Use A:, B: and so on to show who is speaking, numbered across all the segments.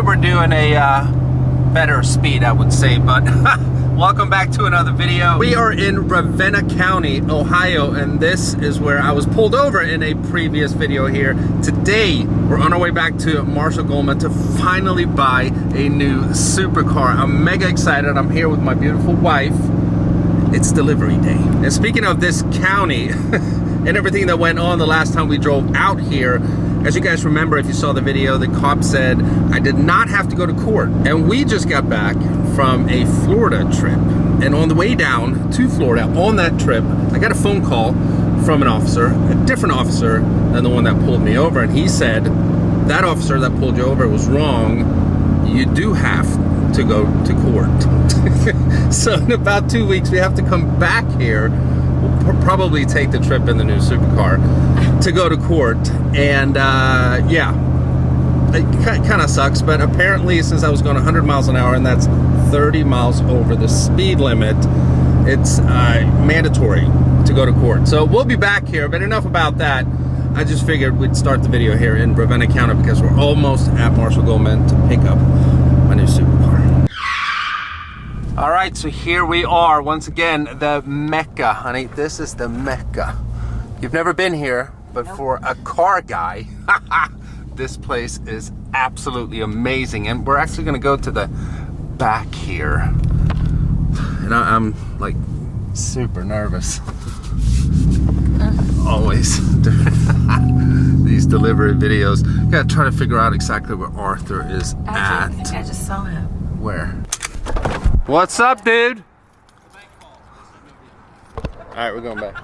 A: we're doing a better speed, I would say, but welcome back to another video. We are in Ravenna County, Ohio, and this is where I was pulled over in a previous video here. Today, we're on our way back to Marshall Goldman to finally buy a new supercar. I'm mega excited. I'm here with my beautiful wife. It's delivery day. And speaking of this county and everything that went on the last time we drove out here, as you guys remember, if you saw the video, the cop said I did not have to go to court. And we just got back from a Florida trip. And on the way down to Florida, on that trip, I got a phone call from an officer, a different officer than the one that pulled me over. And he said, that officer that pulled you over was wrong. You do have to go to court. So in about 2 weeks, we have to come back here. We'll probably take the trip in the new supercar to go to court. And yeah, it kind of sucks, but apparently since I was going 100 miles an hour and that's 30 miles over the speed limit, it's mandatory to go to court. So we'll be back here, but enough about that. I just figured we'd start the video here in Ravenna County because we're almost at Marshall Goldman to pick up my new supercar. All right, so here we are once again, the Mecca, honey. This is the Mecca. You've never been here, but nope. For a car guy, this place is absolutely amazing. And we're actually gonna go to the back here. And I'm like super nervous. Always these delivery videos. Gotta try to figure out exactly where Arthur is at.
B: I just saw him.
A: Where? What's up, dude? All right, we're going back.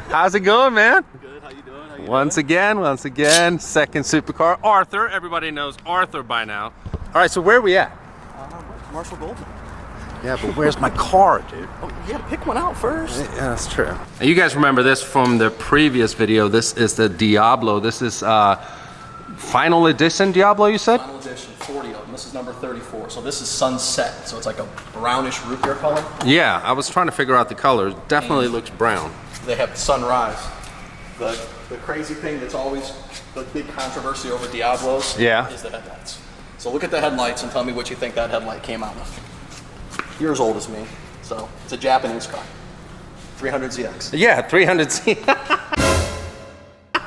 A: How's it going, man?
C: Good. How you doing? How you
A: once again, second supercar. Arthur. Everybody knows Arthur by now. All right, so where are we at?
C: Marshall Goldman.
A: Yeah, but where's my car, dude?
C: Oh, you gotta pick one out first.
A: Yeah, that's true. And you guys remember this from the previous video. This is the Diablo. This is final edition Diablo, you said?
C: Final edition, 40 of them. This is number 34. So this is sunset. So it's like a brownish root beer color.
A: Yeah, I was trying to figure out the color. Definitely looks brown.
C: They have sunrise. The crazy thing that's always the big controversy over Diablos is the headlights. So look at the headlights and tell me what you think that headlight came out of. You're as old as me. So it's a Japanese car. 300ZX.
A: Yeah, 300Z.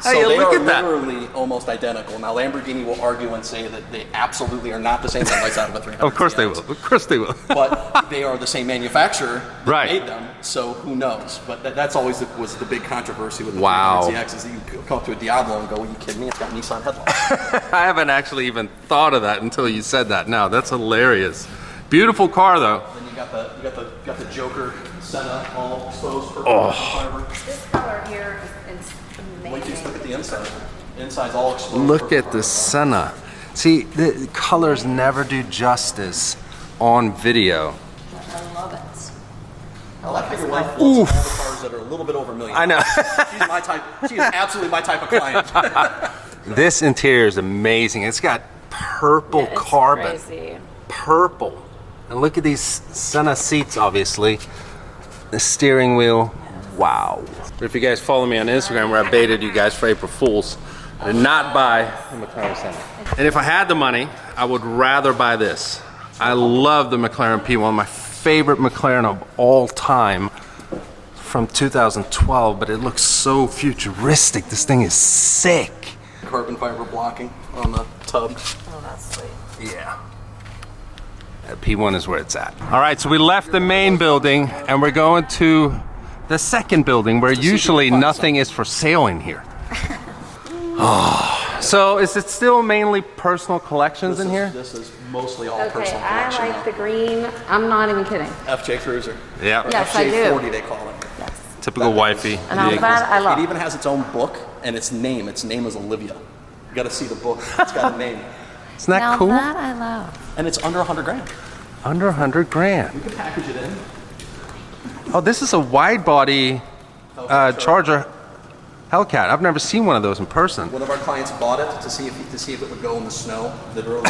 C: So they are literally almost identical. Now Lamborghini will argue and say that they absolutely are not the same headlights out of a 300.
A: Of course they will. Of course they will.
C: But they are the same manufacturer that made them. So who knows? But that's always was the big controversy with the 300ZX is that you come up to a Diablo and go, "Are you kidding me? It's got Nissan headlights."
A: I haven't actually even thought of that until you said that. Now that's hilarious. Beautiful car though.
C: Then you got the Joker Senna all exposed for fiber.
B: This color here is amazing.
C: Wait till you look at the inside. The inside's all exposed.
A: Look at the Senna. See, the colors never do justice on video.
B: I love it.
C: I like how your wife looks at all the cars that are a little bit over $1 million.
A: I know.
C: She's my type. She is absolutely my type of client.
A: This interior is amazing. It's got purple carbon.
B: Crazy.
A: Purple. And look at these Senna seats, obviously. The steering wheel. Wow. But if you guys follow me on Instagram where I baited you guys for April Fools, I did not buy the McLaren Senna. And if I had the money, I would rather buy this. I love the McLaren P1, my favorite McLaren of all time from 2012, but it looks so futuristic. This thing is sick.
C: Carbon fiber blocking on the tub.
B: Oh, that's sweet.
A: Yeah. P1 is where it's at. All right, so we left the main building and we're going to the second building where usually nothing is for sale in here. Oh. So is it still mainly personal collections in here?
C: This is mostly all
B: Okay,
C: personal
B: I
C: collection.
B: like the green. I'm not even kidding.
C: FJ Cruiser.
A: Yeah.
B: Yes, I do.
C: FJ40 they call it.
B: Yes.
A: Typical wifey.
B: And I'm glad I love
C: It even has its own book and its name. Its name is Olivia. You got to see the book. It's got a name.
A: Isn't that
B: Now
A: cool?
B: that I love.
C: And it's under 100 grand.
A: Under 100 grand.
C: You can package it in.
A: Oh, this is a wide body Charger Hellcat. I've never seen one of those in person.
C: One of our clients bought it to see if it would go in the snow, literally.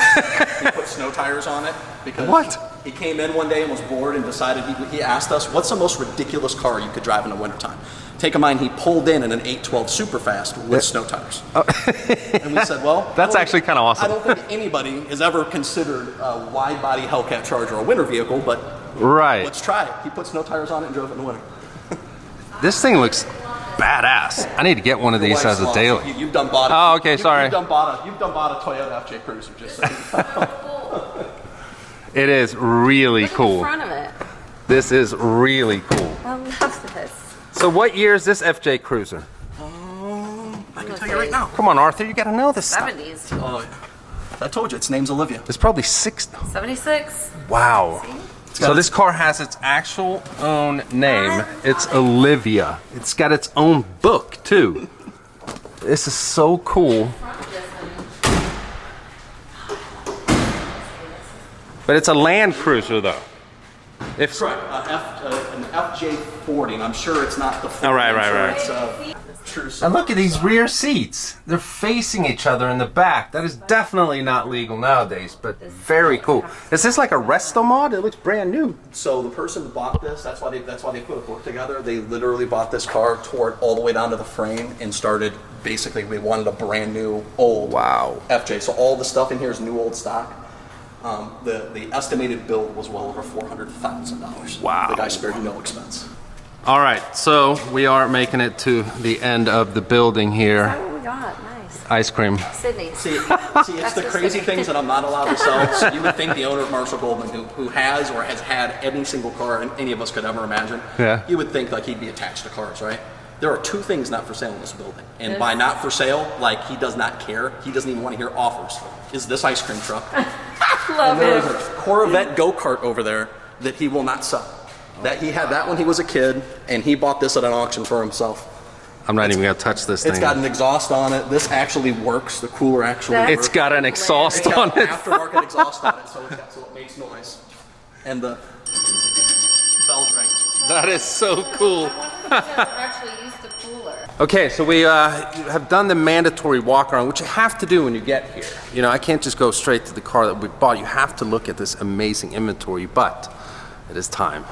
C: He put snow tires on it because He came in one day and was bored and decided, he asked us, what's the most ridiculous car you could drive in the wintertime? Take in mind, he pulled in an 812 Superfast with snow tires. Oh. And we said, well,
A: that's actually kind of awesome.
C: I don't think anybody has ever considered a wide-body Hellcat Charger a winter vehicle, but let's try it. He put snow tires on it and drove it in the winter.
A: This thing looks badass. I need to get one of these as a daily.
C: You've done bought it.
A: Oh, okay, sorry.
C: You've done bought a Toyota FJ Cruiser, just so you know.
A: It is really cool.
B: Look at the front of it.
A: This is really cool.
B: I love this.
A: So what year is this FJ Cruiser?
C: I can tell you right now.
A: Come on, Arthur, you gotta know this
B: 70s.
A: stuff.
C: Oh, yeah. I told you, its name's Olivia.
A: It's probably
B: 76.
A: Wow. So this car has its actual own name. It's Olivia. It's got its own book, too. This is so cool. But it's a Land Cruiser, though.
C: Correct. An FJ40, and I'm sure it's not the full.
A: Oh, right.
C: It's,
A: and look at these rear seats. They're facing each other in the back. That is definitely not legal nowadays, but very cool. Is this like a resto mod? It looks brand new.
C: So the person who bought this, that's why they put a book together. They literally bought this car, tore it all the way down to the frame, and started, basically, they wanted a brand new, old FJ. So all the stuff in here is new, old stock. The estimated build was well over $400,000.
A: Wow.
C: The guy spared no expense.
A: All right, so we are making it to the end of the building here.
B: Is that what we got? Nice.
A: Ice cream.
B: Sydney's.
C: See, it's the crazy things that I'm not allowed to sell. So you would think the owner of Marshall Goldman, who has or has had any single car any of us could ever imagine, you would think like he'd be attached to cars, right? There are two things not for sale in this building. And by not for sale, like he does not care. He doesn't even want to hear offers. Is this ice cream truck?
B: Love
C: and
B: it.
C: there's a Corvette go-kart over there that he will not sell. That he had that when he was a kid, and he bought this at an auction for himself.
A: I'm not even gonna touch this thing.
C: It's got an exhaust on it. This actually works. The cooler actually works.
A: It's got an exhaust on it.
C: Aftermarket exhaust on it, so it makes noise. And the bells ring.
A: That is so cool.
B: Actually use the cooler.
A: Okay, so we have done the mandatory walk around, which you have to do when you get here. You know, I can't just go straight to the car that we bought. You have to look at this amazing inventory, but it is time.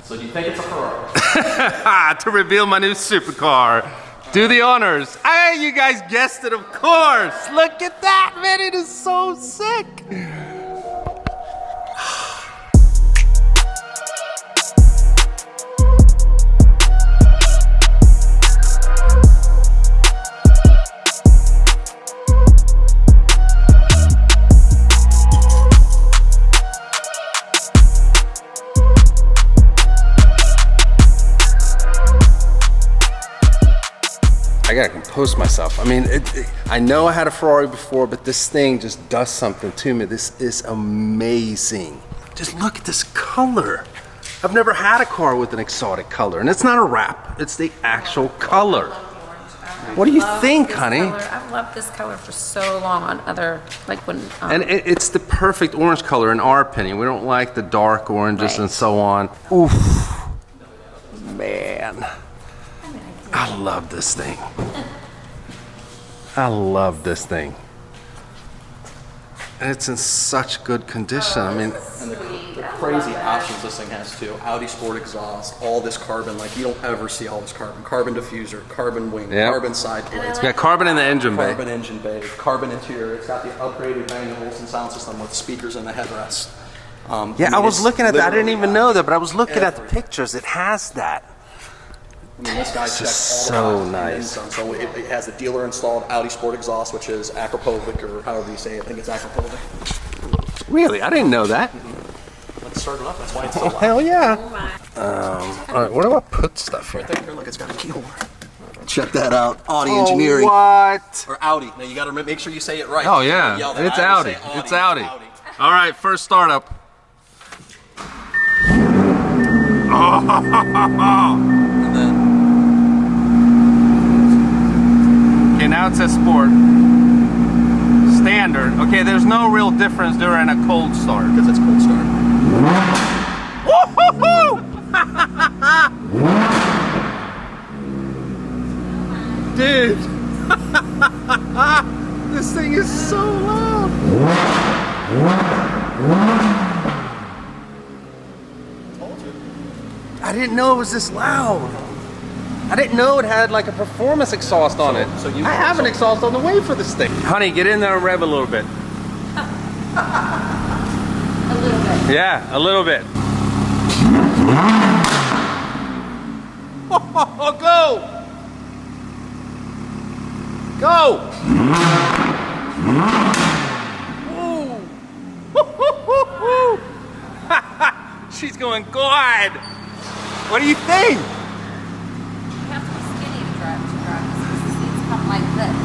C: So do you think it's a Ferrari?
A: To reveal my new supercar. Do the honors. Hey, you guys guessed it, of course. Look at that, man. It is so sick. I gotta compose myself. I mean, I know I had a Ferrari before, but this thing just does something to me. This is amazing. Just look at this color. I've never had a car with an exotic color, and it's not a wrap. It's the actual color. What do you think, honey?
B: I've loved this color for so long on other, like when...
A: and it's the perfect orange color in our opinion. We don't like the dark oranges and so on. Oof. Man. I love this thing. I love this thing. And it's in such good condition. I mean,
C: and the crazy options this thing has too. Audi Sport exhaust, all this carbon, like you don't ever see all this carbon. Carbon diffuser, carbon wing, carbon side plates.
A: It's got carbon in the engine bay.
C: Carbon engine bay, carbon interior. It's got the upgraded Bang & Olufsen sound system with speakers in the headrest.
A: I was looking at that. I didn't even know that, but I was looking at the pictures. It has that.
C: I mean, this guy checked all the boxes and then some. So it has a dealer installed Audi Sport exhaust, which is Akrapovic, or however you say it. I think it's Akrapovic.
A: Really? I didn't know that.
C: Let's start it up. That's why it's so loud.
A: Hell yeah. All right, where do I put stuff here?
C: Right there. Here, look, it's got a key holder. Check that out. Audi engineering.
A: What?
C: Or Audi. Now you got to make sure you say it right.
A: Oh yeah, it's Audi. It's Audi. All right, first startup.
C: And then.
A: Okay, now it says sport. Standard. Okay, there's no real difference during a cold start.
C: Because it's cold start.
A: Woo-hoo-hoo! Dude! This thing is so loud! I didn't know it was this loud. I didn't know it had like a performance exhaust on it. I have an exhaust on the way for this thing. Honey, get in there and rev a little bit.
B: A little bit.
A: Yeah, a little bit. Oh, go! Go! Woo! She's going, God! What do you think?
B: You have to be skinny to drive because the seats come like this.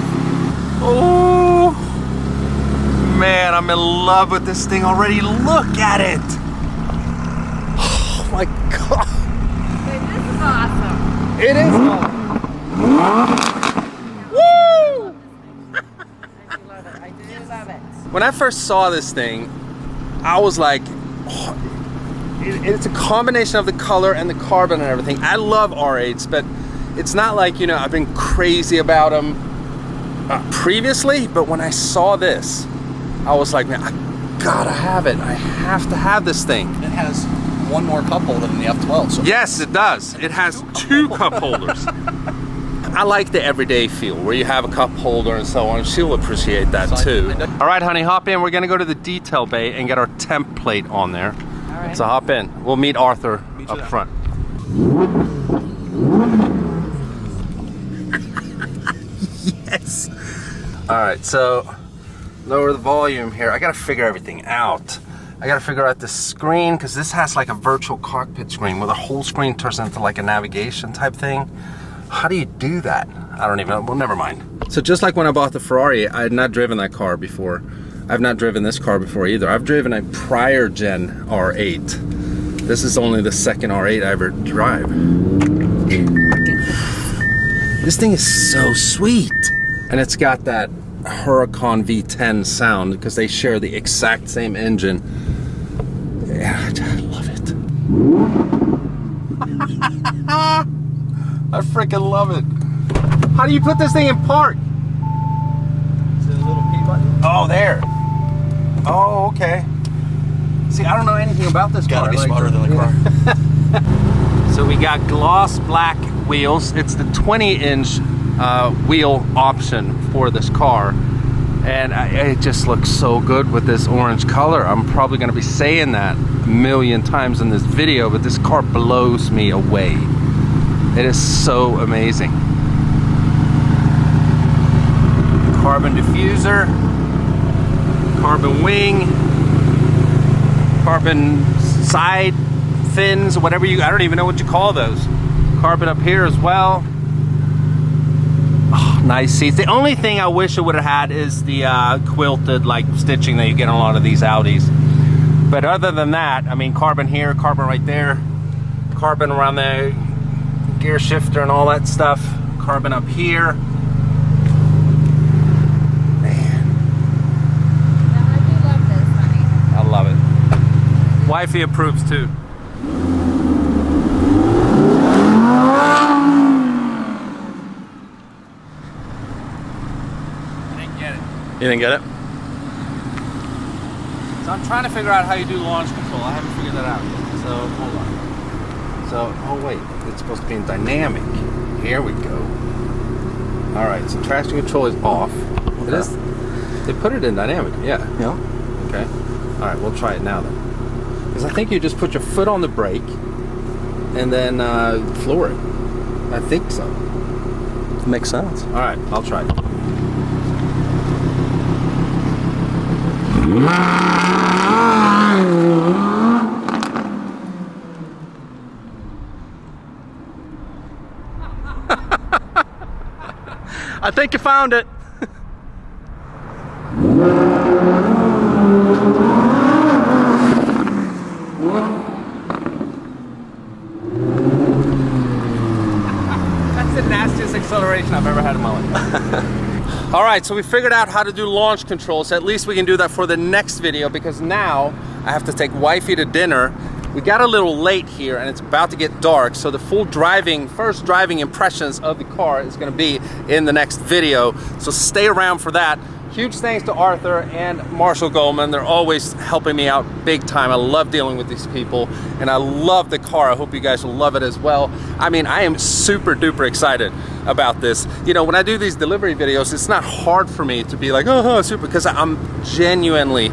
A: Oh, man, I'm in love with this thing already. Look at it. Oh my God.
B: Okay, this is awesome.
A: It is awesome. Woo!
B: I do love it. I do love it.
A: When I first saw this thing, I was like, oh, it's a combination of the color and the carbon and everything. I love R8s, but it's not like, you know, I've been crazy about them previously, but when I saw this, I was like, man, I gotta have it. I have to have this thing.
C: It has one more cup holder than the F12. So
A: Yes, it does. It has two cup holders. I like the everyday feel where you have a cup holder and so on. She'll appreciate that too. All right, honey, hop in. We're gonna go to the detail bay and get our temp plate on there.
B: All right.
A: So hop in. We'll meet Arthur up front. Yes. All right, so lower the volume here. I gotta figure everything out. I gotta figure out the screen because this has like a virtual cockpit screen where the whole screen turns into like a navigation type thing. How do you do that? I don't even know. Well, never mind. So just like when I bought the Ferrari, I had not driven that car before. I've not driven this car before either. I've driven a prior gen R8. This is only the second R8 I ever drive. This thing is so sweet. And it's got that Huracan V10 sound because they share the exact same engine. Yeah, I love it. I freaking love it. How do you put this thing in park?
C: Is it a little P button?
A: Oh, there. Oh, okay. See, I don't know anything about this car.
C: Gotta be smarter than the car.
A: So we got gloss black wheels. It's the 20-inch wheel option for this car. And it just looks so good with this orange color. I'm probably gonna be saying that a million times in this video, but this car blows me away. It is so amazing. Carbon diffuser, carbon wing, carbon side fins, whatever you, I don't even know what you call those. Carbon up here as well. Oh, nice seats. The only thing I wish it would have had is the quilted like stitching that you get on a lot of these Audis. But other than that, I mean, carbon here, carbon right there, carbon around the gear shifter and all that stuff, carbon up here. Man,
B: Now, I do love this, honey.
A: I love it. Wifey approves too. You didn't get it? So I'm trying to figure out how you do launch control. I haven't figured that out yet. So hold on. So, oh wait, it's supposed to be in dynamic. Here we go. All right, so traction control is off. It is. They put it in dynamic. Yeah.
C: Yeah.
A: Okay. All right, we'll try it now then. Because I think you just put your foot on the brake and then floor it. I think so.
C: Makes sense.
A: All right, I'll try it.
C: I think you found it.
A: That's the nastiest acceleration I've ever had in my life. All right, so we figured out how to do launch control, so at least we can do that for the next video, because now I have to take wifey to dinner. We got a little late here and it's about to get dark, so the full first driving impressions of the car is gonna be in the next video. So stay around for that. Huge thanks to Arthur and Marshall Goldman. They're always helping me out big time. I love dealing with these people, and I love the car. I hope you guys will love it as well. I mean, I am super duper excited about this. You know, when I do these delivery videos, it's not hard for me to be like, oh, super, because I'm genuinely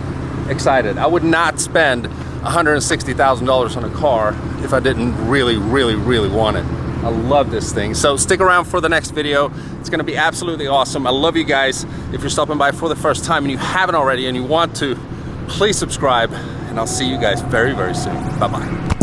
A: excited. I would not spend $160,000 on a car if I didn't really want it. I love this thing. So stick around for the next video. It's gonna be absolutely awesome. I love you guys. If you're stopping by for the first time and you haven't already and you want to, please subscribe, and I'll see you guys very soon. Bye-bye.